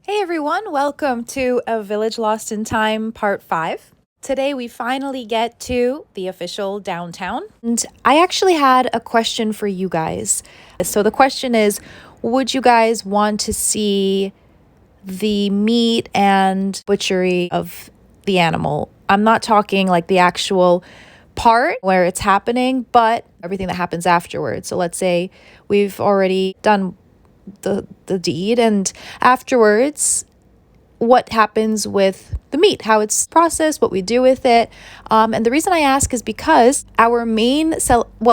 Hey everyone, welcome to A Village Lost in Time Part 5. Today we finally get to the official downtown. And I actually had a question for you guys. So the question is, would you guys want to see the meat and butchery of the animal? I'm not talking like the actual part where it's happening, but everything that happens afterwards. So let's say we've already done the deed, and afterwards what happens with the meat, how it's processed, what we do with it. And the reason I ask is because our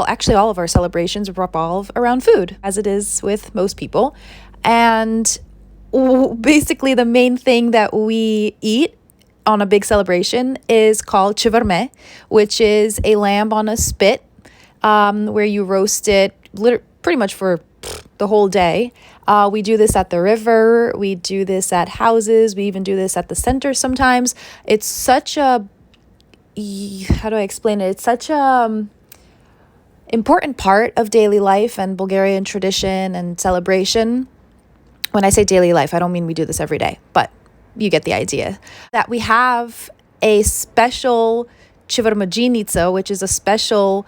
actually all of our celebrations revolve around food, as it is with most people. And basically the main thing that we eat on a big celebration is called chivarme, which is a lamb on a spit, where you roast it pretty much for the whole day. We do this at the river. We do this at houses. We even do this at the center sometimes. It's such a, how do I explain it? It's such a important part of daily life and Bulgarian tradition and celebration. When I say daily life, I don't mean we do this every day, but you get the idea. That we have a special chivarmajinica, which is a special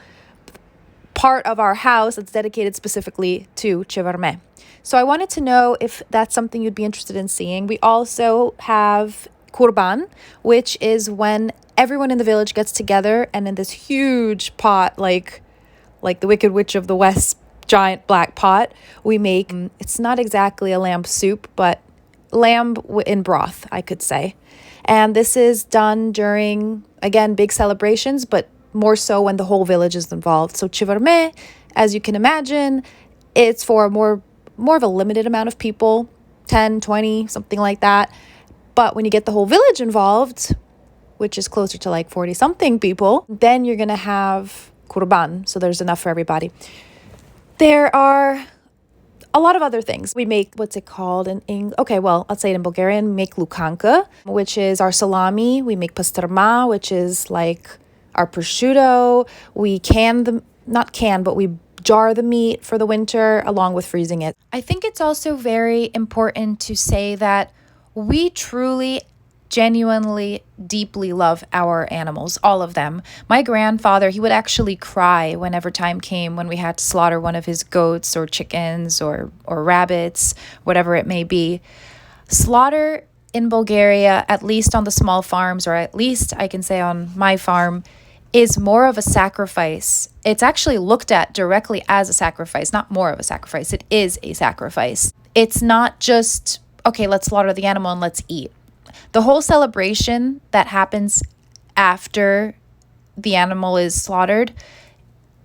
part of our house that's dedicated specifically to chivarme. So I wanted to know if that's something you'd be interested in seeing. We also have kurban, which is when everyone in the village gets together and in this huge pot, like the Wicked Witch of the West giant black pot, we make, it's not exactly a lamb soup, but lamb in broth, I could say. And this is done during, again, big celebrations, but more so when the whole village is involved. So chivarme, as you can imagine, it's for more of a limited amount of people, 10, 20, something like that. But when you get the whole village involved, which is closer to like 40 something people, then you're going to have kurban. So there's enough for everybody. There are a lot of other things. We make, what's it called in English? Okay, well, I'll say it in Bulgarian. We make lukanka, which is our salami. We make pastarma, which is like our prosciutto. We but we jar the meat for the winter along with freezing it. I think it's also very important to say that we truly, genuinely, deeply love our animals, all of them. My grandfather, he would actually cry whenever time came when we had to slaughter one of his goats or chickens or rabbits, whatever it may be. Slaughter in Bulgaria, at least on the small farms, or at least I can say on my farm, is more of a sacrifice. It's actually looked at directly as a sacrifice, not more of a sacrifice. It is a sacrifice. It's not just, okay, let's slaughter the animal and let's eat. The whole celebration that happens after the animal is slaughtered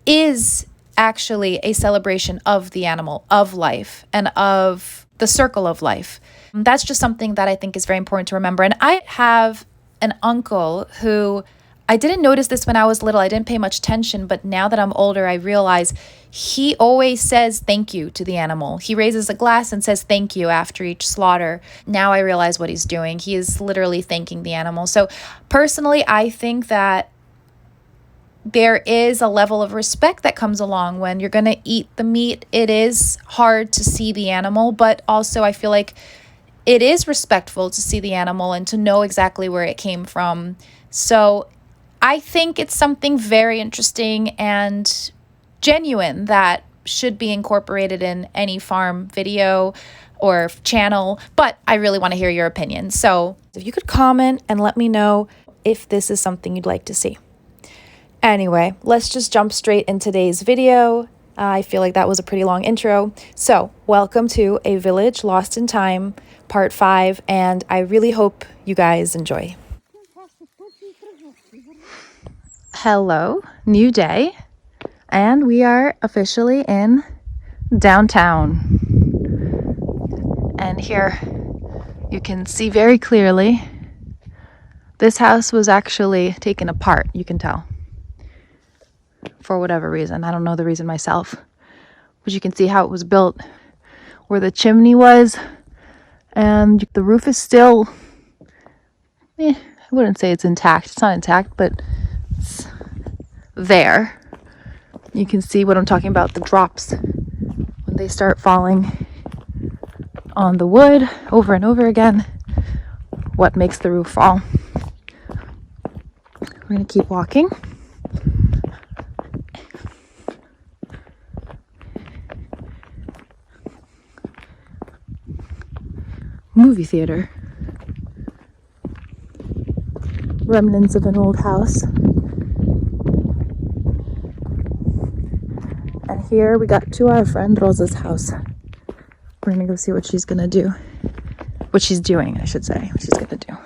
is actually a celebration of the animal, of life, and of the circle of life. That's just something that I think is very important to remember. And I have an uncle who, I didn't notice this when I was little. I didn't pay much attention, but now that I'm older, I realize he always says thank you to the animal. He raises a glass and says thank you after each slaughter. Now I realize what he's doing. He is literally thanking the animal. So personally, I think that there is a level of respect that comes along when you're going to eat the meat. It is hard to see the animal, but also I feel like it is respectful to see the animal and to know exactly where it came from. So I think it's something very interesting and genuine that should be incorporated in any farm video or channel, but I really want to hear your opinion. So if you could comment and let me know if this is something you'd like to see. Anyway, let's just jump straight in today's video. I feel like that was a pretty long intro. So welcome to A Village Lost in Time, Part 5, and I really hope you guys enjoy. Hello, new day, and we are officially in downtown. And here you can see very clearly this house was actually taken apart, you can tell, for whatever reason. I don't know the reason myself, but you can see how it was built, where the chimney was, and the roof is still, I wouldn't say it's intact. It's not intact, but it's there. You can see what I'm talking about, the drops when they start falling. on the wood over and over again. What makes the roof fall? We're gonna keep walking. Movie theater. Remnants of an old house. And here we got to our friend Rosa's house. We're gonna go see what she's gonna do. What she's doing, I should say. What she's gonna do.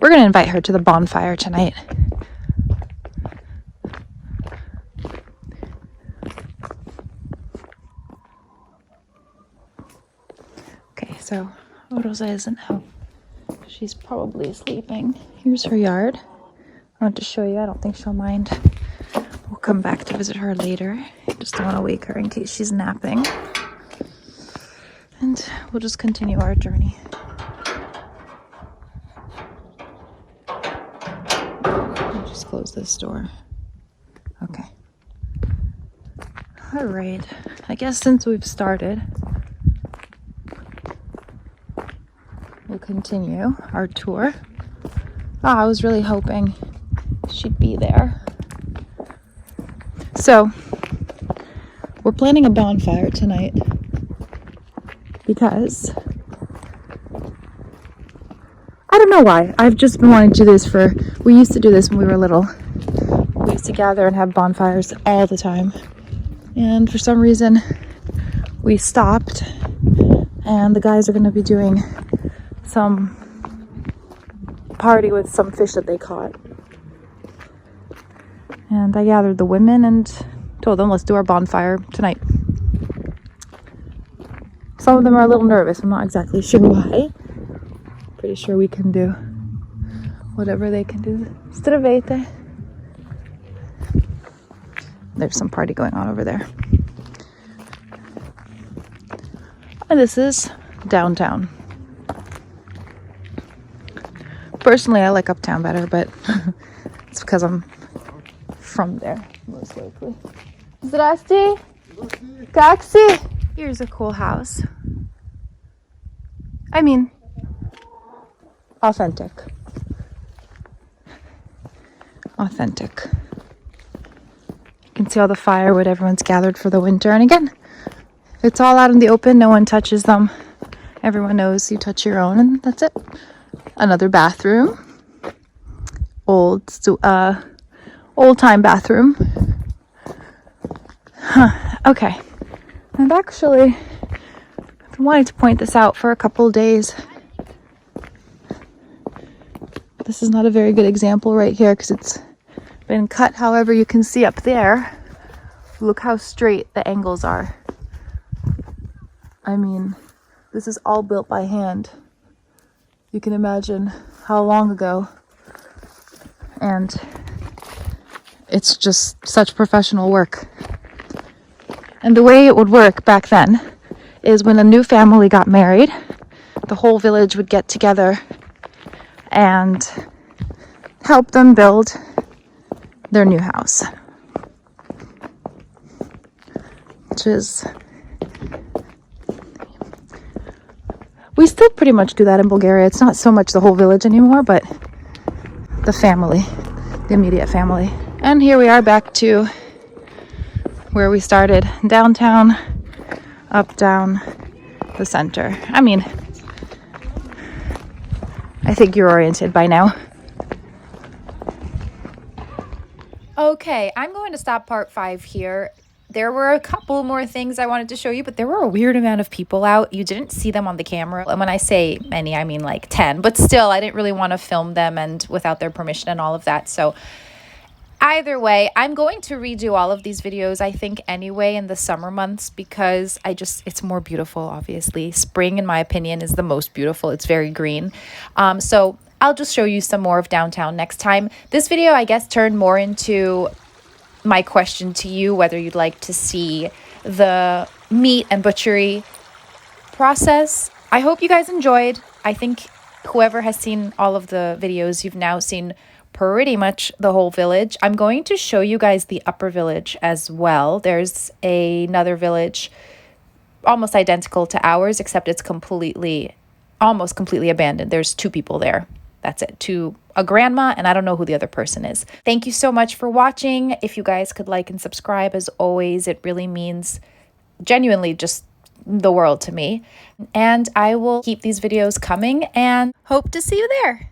We're gonna invite her to the bonfire tonight. Okay, so Rosa isn't out. She's probably sleeping. Here's her yard. I want to show you. I don't think she'll mind. We'll come back to visit her later. Just don't want to wake her in case she's napping. And we'll just continue our journey. I'll just close this door. Okay. All right. I guess since we've started, we'll continue our tour. Oh, I was really hoping she'd be there. So, we're planning a bonfire tonight because I don't know why. I've just been wanting to do this we used to do this when we were little. We used to gather and have bonfires all the time. And for some reason, we stopped. And the guys are going to be doing some party with some fish that they caught. And I gathered the women and told them, let's do our bonfire tonight. Some of them are a little nervous. I'm not exactly sure why. Pretty sure we can do whatever they can do. Здравейте. There's some party going on over there. And this is downtown. Personally, I like uptown better, but it's because I'm from there, most likely. Здрасте. Как си? Here's a cool house. I mean, authentic. Authentic. You can see all the firewood everyone's gathered for the winter. And again, it's all out in the open. No one touches them. Everyone knows you touch your own, and that's it. Another bathroom. Old-time bathroom. Okay. I've actually been wanting to point this out for a couple of days. This is not a very good example right here because it's been cut. However, you can see up there, look how straight the angles are. I mean, this is all built by hand. You can imagine how long ago. And it's just such professional work. And the way it would work back then is when a new family got married, the whole village would get together and help them build their new house. Which is... We still pretty much do that in Bulgaria. It's not so much the whole village anymore, but the family, the immediate family. And here we are back to where we started, downtown, up, down, the center. I mean, I think you're oriented by now. Okay, I'm going to stop part 5 here. There were a couple more things I wanted to show you, but there were a weird amount of people out. You didn't see them on the camera. And when I say many, I mean like 10. But still, I didn't really want to film them and without their permission and all of that. So either way, I'm going to redo all of these videos, I think, anyway, in the summer months because it's more beautiful, obviously. Spring, in my opinion, is the most beautiful. It's very green. So I'll just show you some more of downtown next time. This video, I guess, turned more into my question to you, whether you'd like to see the meat and butchery process. I hope you guys enjoyed. I think whoever has seen all of the videos, you've now seen pretty much the whole village. I'm going to show you guys the upper village as well. There's another village almost identical to ours, except it's almost completely abandoned. There's 2 people there. That's it. A grandma, and I don't know who the other person is. Thank you so much for watching. If you guys could like and subscribe, as always, it really means genuinely just the world to me. And I will keep these videos coming and hope to see you there.